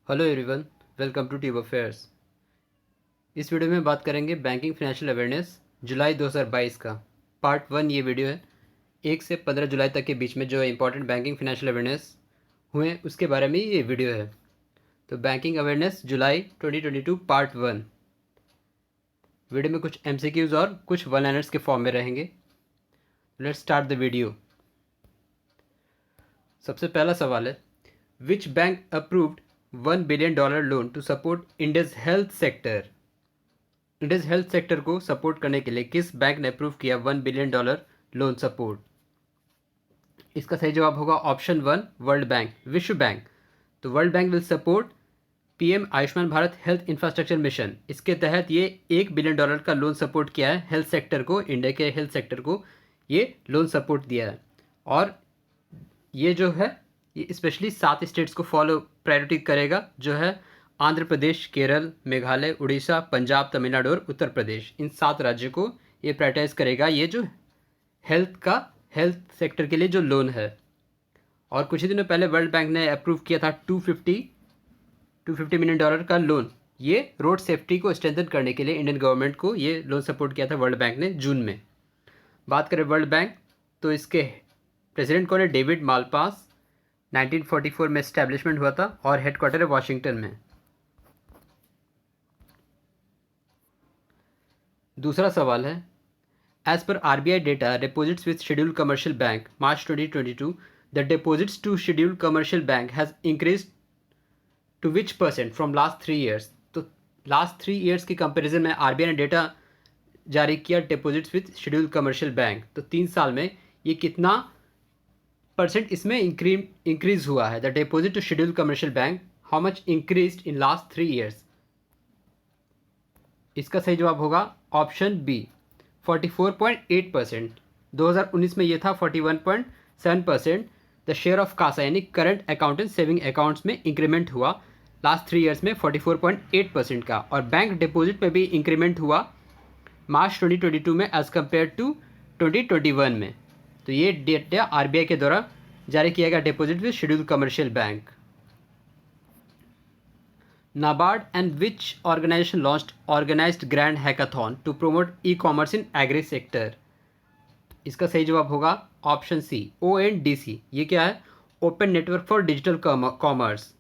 Hello everyone, welcome to Tube Affairs. इस video में बात करेंगे बैंकिंग फाइनेंशियल अवेयरनेस जुलाई 2022 का पार्ट 1। ये वीडियो है 1 से 15 जुलाई तक के बीच में जो इंपॉर्टेंट बैंकिंग फाइनेंशियल अवेयरनेस हुए उसके बारे में ये वीडियो है। तो बैंकिंग अवेयरनेस जुलाई 2022 पार्ट 1। वीडियो में कुछ MCQs और कुछ वन लाइनर्स के फॉर्म में रहेंगे। Let's start the video. सबसे पहला सवाल है, which bank approved $1 billion loan to support India's health sector. India's health sector को सपोर्ट करने के लिए किस बैंक ने अप्रूव किया $1 बिलियन लोन सपोर्ट। इसका सही जवाब होगा ऑप्शन 1 वर्ल्ड बैंक, विश्व बैंक। तो world bank will support PM Ayushman Bharat health infrastructure mission. इसके तहत ये $1 बिलियन का लोन सपोर्ट किया है हेल्थ सेक्टर को, इंडिया के हेल्थ सेक्टर को ये लोन सपोर्ट दिया है। और ये जो है ये स्पेशली 7 स्टेट्स को फॉलो प्रायोरिटी करेगा, जो है आंध्र प्रदेश, केरल, मेघालय, उड़ीसा, पंजाब, तमिलनाडु और उत्तर प्रदेश। इन 7 राज्यों को ये प्रायोरिटाइज करेगा, ये जो हेल्थ सेक्टर के लिए जो लोन है। और कुछ ही दिनों पहले वर्ल्ड बैंक ने अप्रूव किया था $250 मिलियन का लोन। ये रोड सेफ्टी को स्ट्रेंथन करने के लिए इंडियन गवर्नमेंट को ये लोन सपोर्ट किया था वर्ल्ड बैंक ने जून में। बात करें वर्ल्ड बैंक, तो इसके प्रेसिडेंट कौन है? David Malpass. 1944 में इस्टेब्लिशमेंट हुआ था और हेडक्वार्टर है वाशिंगटन में। दूसरा सवाल है, एज पर RBI data deposits with scheduled commercial bank March 2022 the deposits to scheduled commercial bank has increase to which % from last 3 years. तो लास्ट 3 ईयर्स की कंपेरिजन में RBI ने डेटा जारी किया deposits with scheduled commercial bank. तो 3 साल में ये कितना % इसमें इंक्रीज हुआ है? The deposit to scheduled commercial bank, how much increase in last 3 years. इसका सही जवाब होगा ऑप्शन बी 44.8%। 2019 में ये था 41.7%। द शेयर ऑफ कासा यानी current account and saving accounts में इंक्रीमेंट हुआ लास्ट 3 ईयर्स में 44.8% का। और बैंक डिपॉजिट में भी इंक्रीमेंट हुआ मार्च 2022 में एज कम्पेयर टू 2021 में। तो ये डेटा RBI के द्वारा जारी किया गया deposit with scheduled commercial bank. NABARD and which organization launched organized grand hackathon to promote e-commerce in agri sector। इसका सही जवाब होगा ऑप्शन सी ONDC। ये क्या है? Open network for digital commerce.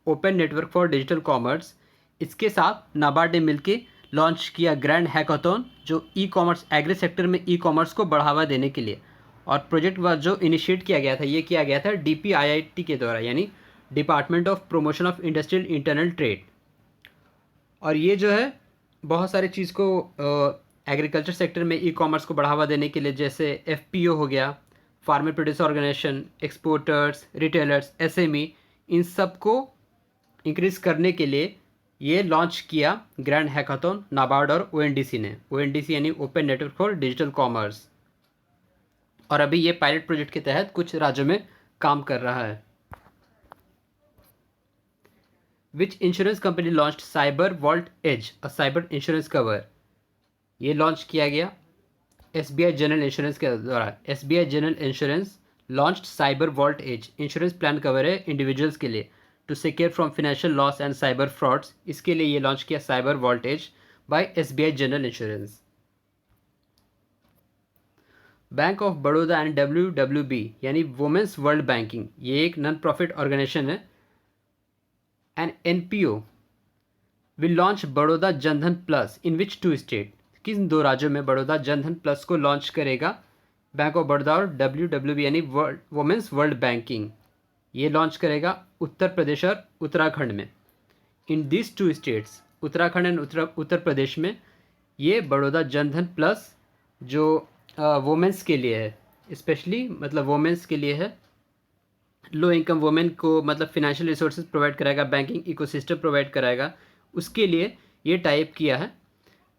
Open network for digital commerce. इसके साथ नाबार्ड ने मिलकर लॉन्च किया ग्रैंड हैकाथॉन, जो ई-कॉमर्स एग्री सेक्टर में ई-कॉमर्स को बढ़ावा देने के लिए। और प्रोजेक्ट जो इनिशिएट किया गया था, ये किया गया था DPIIT के द्वारा, यानी department of promotion of industrial internal trade. और ये जो है बहुत सारी चीज़ को एग्रीकल्चर सेक्टर में ई-कॉमर्स को बढ़ावा देने के लिए, जैसे FPO हो गया, farmer producer organisation, exporters, retailers, SME, इन सब को इंक्रीज़ करने के लिए ये लॉन्च किया ग्रैंड हैकाथॉन नाबार्ड और ONDC ने। ONDC यानी open network for digital commerce. और अभी ये पायलट प्रोजेक्ट के तहत कुछ राज्यों में काम कर रहा है। Which insurance company launch cyber vault as a cyber insurance cover. ये लॉन्च किया गया SBI जनरल इंश्योरेंस के द्वारा। SBI general insurance launch cyber vault as insurance plan cover है इंडिविजुअल्स के लिए to secure from financial loss and cyber frauds. इसके लिए ये लॉन्च किया cyber vault as by SBI general insurance. Bank of Baroda and WWB यानी women's world banking, ये एक नॉन प्रॉफिट ऑर्गेनाइजेशन है। An NPO will launch Baroda Jan Dhan plus in which 2 state. किन 2 राज्यों में बड़ौदा जनधन प्लस को लॉन्च करेगा बैंक ऑफ बड़ौदा और WWB यानी वुमेन्स वर्ल्ड बैंकिंग? ये लॉन्च करेगा उत्तर प्रदेश और उत्तराखंड में। In this 2 states, Uttarakhand and Uttar Pradesh में, ये बड़ौदा जनधन प्लस जो वुमेंस के लिए है, स्पेशली मतलब वुमेंस के लिए है, लो इनकम वुमेन को मतलब फिनेंशियल रिसोर्सेज प्रोवाइड कराएगा, बैंकिंग इकोसिस्टम प्रोवाइड कराएगा, उसके लिए ये टाइप किया है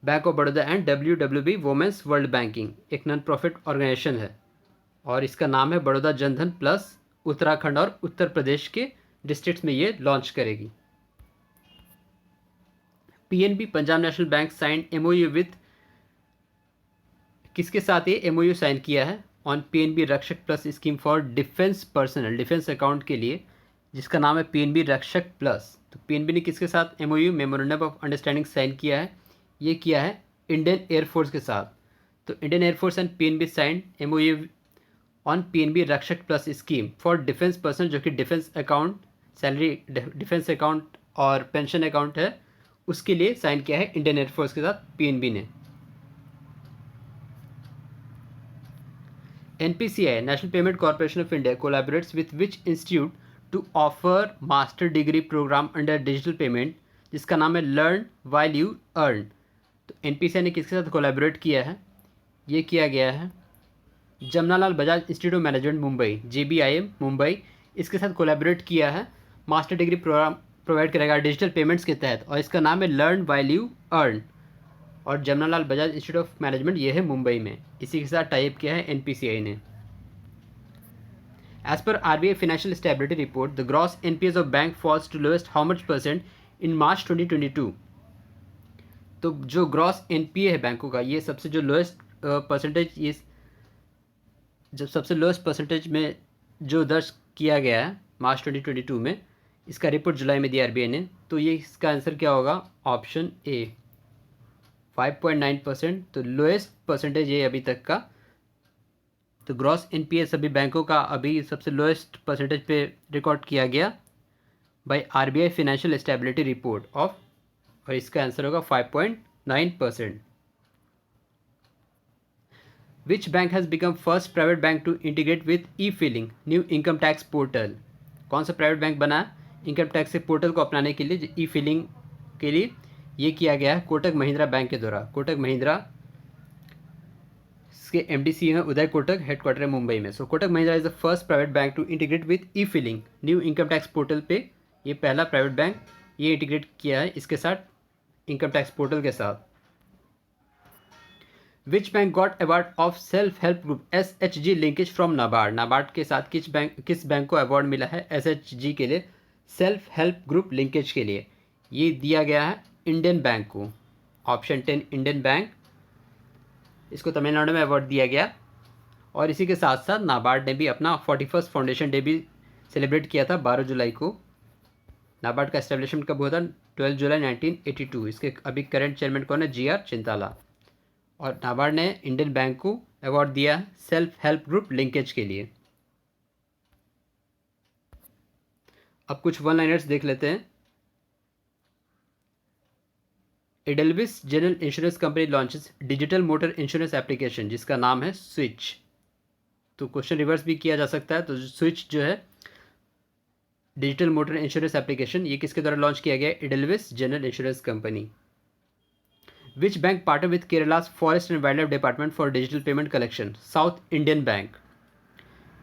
bank of Baroda and WWB women's world banking, एक नॉन प्रॉफिट ऑर्गेनाइजेशन है। और इसका नाम है बड़ौदा जनधन प्लस। उत्तराखंड और उत्तर प्रदेश के डिस्ट्रिक्ट्स में ये लॉन्च करेगी। PNB Punjab national bank sign MOU with, किसके साथ ये MOU साइन किया है? On PNB Rakshak plus scheme for defence personnel, defence account के लिए, जिसका नाम है PNB रक्षक प्लस। तो तो पीएनबी ने किसके साथ MOU memorandum of understanding sign किया है? ये किया है इंडियन एयरफोर्स के साथ। तो Indian air force and PNB sign MoU on PNB Rakshak plus scheme for defence person, जो कि defence account, salary defence account और पेंशन अकाउंट है, उसके लिए साइन किया है इंडियन एयरफोर्स के साथ पीएनबी ने। NPCI national payment corporation of India collaborates with which institute to offer master degree programme under digital payment, जिसका नाम है लर्न वाइल यू अर्न। तो एनपीसीआई ने किसके साथ कोलैबोरेट किया है? ये किया गया है Jamnalal Bajaj institute of management Mumbai, JBIM Mumbai, इसके साथ कोलैबोरेट किया है। मास्टर डिग्री प्रोग्राम प्रोवाइड करेगा डिजिटल पेमेंट्स के तहत, और इसका नाम है लर्न वाइल यू अर्न। और Jamnalal Bajaj institute of management ये है मुंबई में, इसी के साथ टाइप किया है एनपीसीआई ने। एज पर RBI financial stability report, the gross NPAs of bank falls to lowest how much % in March 2022। तो जो ग्रॉस NPA है बैंकों का, ये सबसे जो लोएस्ट परसेंटेज, ये जब सबसे लोएस्ट परसेंटेज में जो दर्ज किया गया है मार्च 2022 में, इसका रिपोर्ट जुलाई में दिया RBI ने। तो ये इसका आंसर क्या होगा? Option A 5.9%। तो लोएस्ट परसेंटेज ये अभी तक का। तो ग्रॉस NPA सभी बैंकों का अभी सबसे लोएस्ट परसेंटेज पे रिकॉर्ड किया गया by RBI financial stability report of, और इसका आंसर होगा 5.9%। Which bank has become first private bank to integrate with e filing new income tax portal? कौन सा प्राइवेट बैंक बना इनकम टैक्स के पोर्टल को अपनाने के लिए, ई-फिलिंग के लिए? ये किया गया है कोटक महिंद्रा बैंक के द्वारा। कोटक महिंद्रा के MD हैं उदय कोटक, हेडक्वार्टर है मुंबई में। So Kotak Mahindra is the first private bank to integrate with e filing new income tax portal पे ये पहला प्राइवेट बैंक ये इंटीग्रेट किया है इसके साथ, इनकम टैक्स पोर्टल के साथ। Which bank got award of self help group SHG linkage from NABARD? NABARD के साथ किस बैंक को अवार्ड मिला है SHG के लिए, सेल्फ हेल्प ग्रुप लिंकेज के लिए? ये दिया गया है इंडियन बैंक को। ऑप्शन 10 इंडियन बैंक, इसको तमिलनाडु में अवार्ड दिया गया। और इसी के साथ साथ नाबार्ड ने भी अपना 41st फाउंडेशन डे भी सेलिब्रेट किया था 12 जुलाई को। नाबार्ड का एस्टेब्लिशमेंट कब हुआ था? 12 जुलाई 1982। इसके अभी करंट चेयरमैन कौन है? GR चिंताला। और नाबार्ड ने इंडियन बैंक को अवार्ड दिया सेल्फ हेल्प ग्रुप लिंकेज के लिए। अब कुछ वन लाइनर्स देख लेते हैं। Edelweiss general insurance company launches digital motor insurance application, जिसका नाम है स्विच। तो क्वेश्चन रिवर्स भी किया जा सकता है। तो स्विच जो है डिजिटल मोटर इंश्योरेंस एप्लीकेशन, ये किसके द्वारा लॉन्च किया गया? Edelweiss general insurance company. Which bank partner with Kerala's forest and wildlife department for digital payment collection? South Indian bank.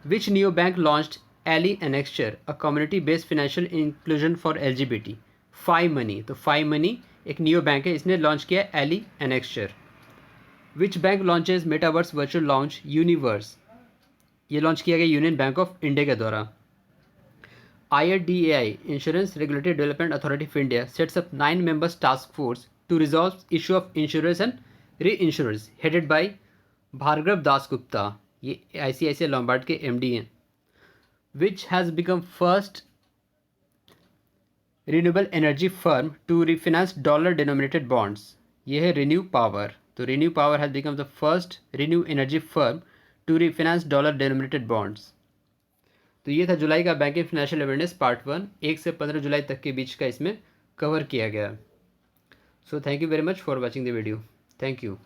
Which neo bank launched ally annexure, a community based financial inclusion for LGBT? Five money. तो five money एक neo bank है, इसने launch किया ally annexure. Which bank launches metaverse virtual launch universe? ये launch किया गया union bank of India के द्वारा। IRDAI insurance regulatory development authority of India sets up 9 members task force to resolve issue of insurance and reinsurance headed by Bhargav Dasgupta. ये ICICI Lombard के MD हैं। Which has become first renewable energy firm to refinance dollar denominated bonds? ये है ReNew power. तो ReNew power has become the first renew energy firm to refinance dollar denominated bonds. तो ये था जुलाई का बैंकिंग फाइनेंशियल अवेयरनेस पार्ट 1, 1 से 15 जुलाई तक के बीच का इसमें कवर किया गया। So thank you very much for watching the video. Thank you.